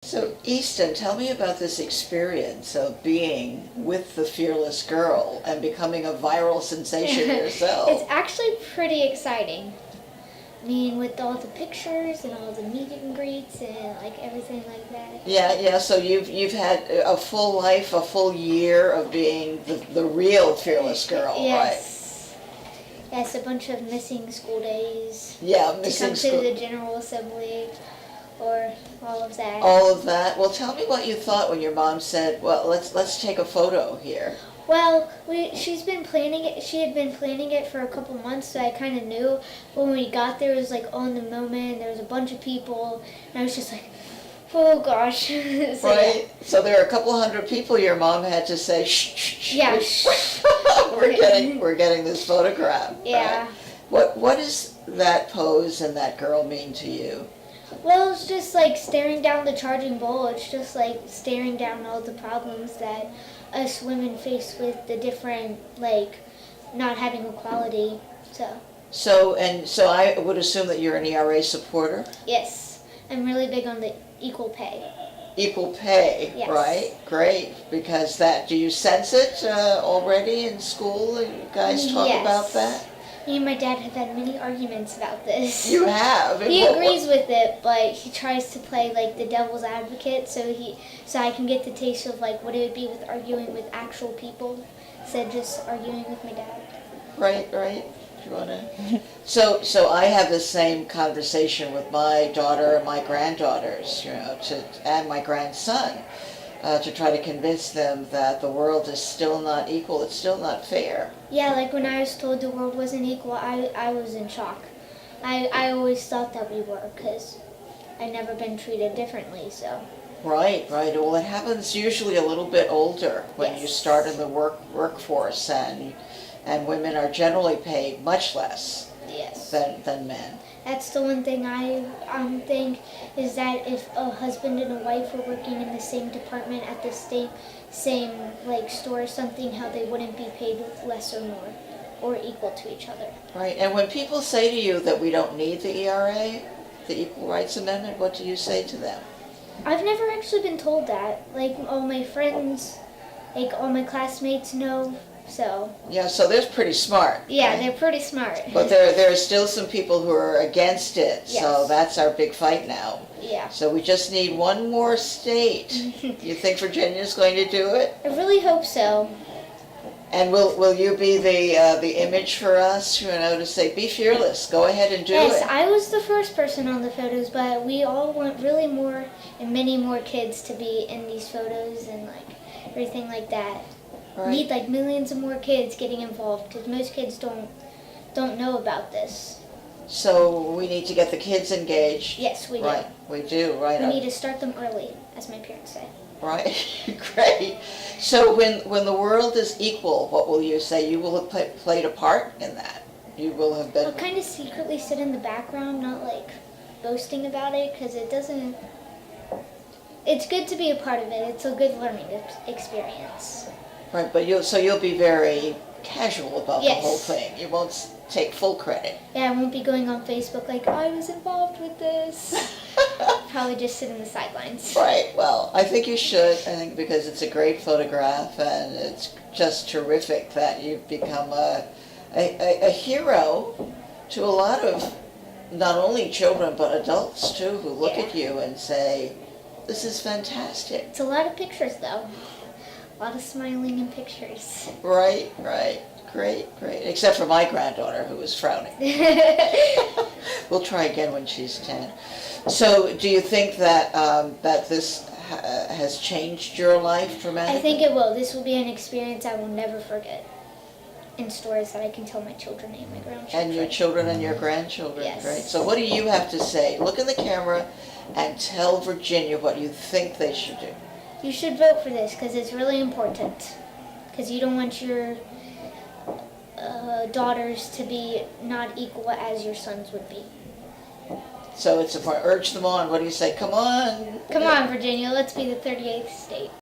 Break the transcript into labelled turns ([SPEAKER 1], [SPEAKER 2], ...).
[SPEAKER 1] So, Eastan, tell me about this experience of being with the Fearless Girl and becoming a viral sensation yourself.
[SPEAKER 2] It's actually pretty exciting. I mean, with all the pictures and all the meet and greets and like everything like that.
[SPEAKER 1] Yeah. So you've had a full life, a full year of being the real Fearless Girl,
[SPEAKER 2] Yes. Right? Yes, a bunch of missing school days.
[SPEAKER 1] Yeah, missing
[SPEAKER 2] to come to the General Assembly. Or all of that.
[SPEAKER 1] All of that. Well, tell me what you thought when your mom said, "Well, let's take a photo here."
[SPEAKER 2] Well, she's been planning it. She had been planning it for a couple months, so I kind of knew. But when we got there, it was like on the moment. There was a bunch of people, and I was just like, "Oh gosh!" So,
[SPEAKER 1] right. Yeah. So there are a couple hundred people. Your mom had to say, "Shh, shh, shh."
[SPEAKER 2] Yeah. Shh.
[SPEAKER 1] we're getting this photograph.
[SPEAKER 2] Yeah.
[SPEAKER 1] Right? What does that pose and that girl mean to you?
[SPEAKER 2] Well, it's just like staring down the charging bowl. It's just like staring down all the problems that us women face with the different, like, not having equality. So
[SPEAKER 1] I would assume that you're an ERA supporter?
[SPEAKER 2] Yes. I'm really big on the equal pay.
[SPEAKER 1] Equal pay,
[SPEAKER 2] yes.
[SPEAKER 1] Right? Great. Because do you sense it already in school? You guys talk about that?
[SPEAKER 2] Me and my dad have had many arguments about this.
[SPEAKER 1] You have?
[SPEAKER 2] He agrees with it, but he tries to play like the devil's advocate, so I can get the taste of like what it would be with arguing with actual people instead of just arguing with my dad.
[SPEAKER 1] Right. Do you wanna? So I have the same conversation with my daughter and my granddaughters, and my grandson. To try to convince them that the world is still not equal, it's still not fair.
[SPEAKER 2] Yeah, like when I was told the world wasn't equal, I was in shock. I always thought that we were, because I'd never been treated differently, so.
[SPEAKER 1] Right. Well, it happens usually a little bit older when
[SPEAKER 2] yes.
[SPEAKER 1] you start in the workforce, and women are generally paid much less
[SPEAKER 2] yes.
[SPEAKER 1] than men.
[SPEAKER 2] That's the one thing I think is that if a husband and a wife were working in the same department at the same like store or something, how they wouldn't be paid less or more or equal to each other.
[SPEAKER 1] Right. And when people say to you that we don't need the ERA, the Equal Rights Amendment, what do you say to them?
[SPEAKER 2] I've never actually been told that. Like all my friends, like all my classmates know. So.
[SPEAKER 1] Yeah, so they're pretty smart.
[SPEAKER 2] Yeah,
[SPEAKER 1] right?
[SPEAKER 2] They're pretty smart.
[SPEAKER 1] But there are still some people who are against it,
[SPEAKER 2] yes.
[SPEAKER 1] So that's our big fight now.
[SPEAKER 2] Yeah.
[SPEAKER 1] So we just need one more state. You think Virginia's going to do it?
[SPEAKER 2] I really hope so.
[SPEAKER 1] And will you be the image for us, to say, be fearless, go ahead and do it?
[SPEAKER 2] Yes, I was the first person on the photos, but we all want really more and many more kids to be in these photos and like everything like that.
[SPEAKER 1] Right.
[SPEAKER 2] We need like millions of more kids getting involved because most kids don't know about this.
[SPEAKER 1] So we need to get the kids engaged.
[SPEAKER 2] Yes, we do.
[SPEAKER 1] Right, we do, right.
[SPEAKER 2] We need to start them early, as my parents say.
[SPEAKER 1] Right, great. So when the world is equal, what will you say? You will have played a part in that. You will have been.
[SPEAKER 2] I'll kind of secretly sit in the background, not like boasting about it, because it doesn't. It's good to be a part of it. It's a good learning experience.
[SPEAKER 1] Right, but you'll be very casual about
[SPEAKER 2] yes.
[SPEAKER 1] the whole thing. You won't take full credit.
[SPEAKER 2] Yeah, I won't be going on Facebook like, I was involved with this. Probably just sit in the sidelines.
[SPEAKER 1] Right, well, I think you should. I think because it's a great photograph, and it's just terrific that you've become a hero to a lot of not only children but adults too, who look
[SPEAKER 2] yeah.
[SPEAKER 1] at you and say, this is fantastic.
[SPEAKER 2] It's a lot of pictures though. A lot of smiling in pictures.
[SPEAKER 1] Right. Great. Except for my granddaughter, who was frowning. We'll try again when she's 10. So do you think that that this has changed your life dramatically?
[SPEAKER 2] I think it will. This will be an experience I will never forget. In stories that I can tell my children and my grandchildren.
[SPEAKER 1] And your children and your grandchildren,
[SPEAKER 2] yes.
[SPEAKER 1] Right? So what do you have to say? Look in the camera and tell Virginia what you think they should do.
[SPEAKER 2] You should vote for this because it's really important. Because you don't want your daughters to be not equal as your sons would be.
[SPEAKER 1] So it's important. Urge them on. What do you say? Come on.
[SPEAKER 2] Come on, Virginia. Let's be the 38th state.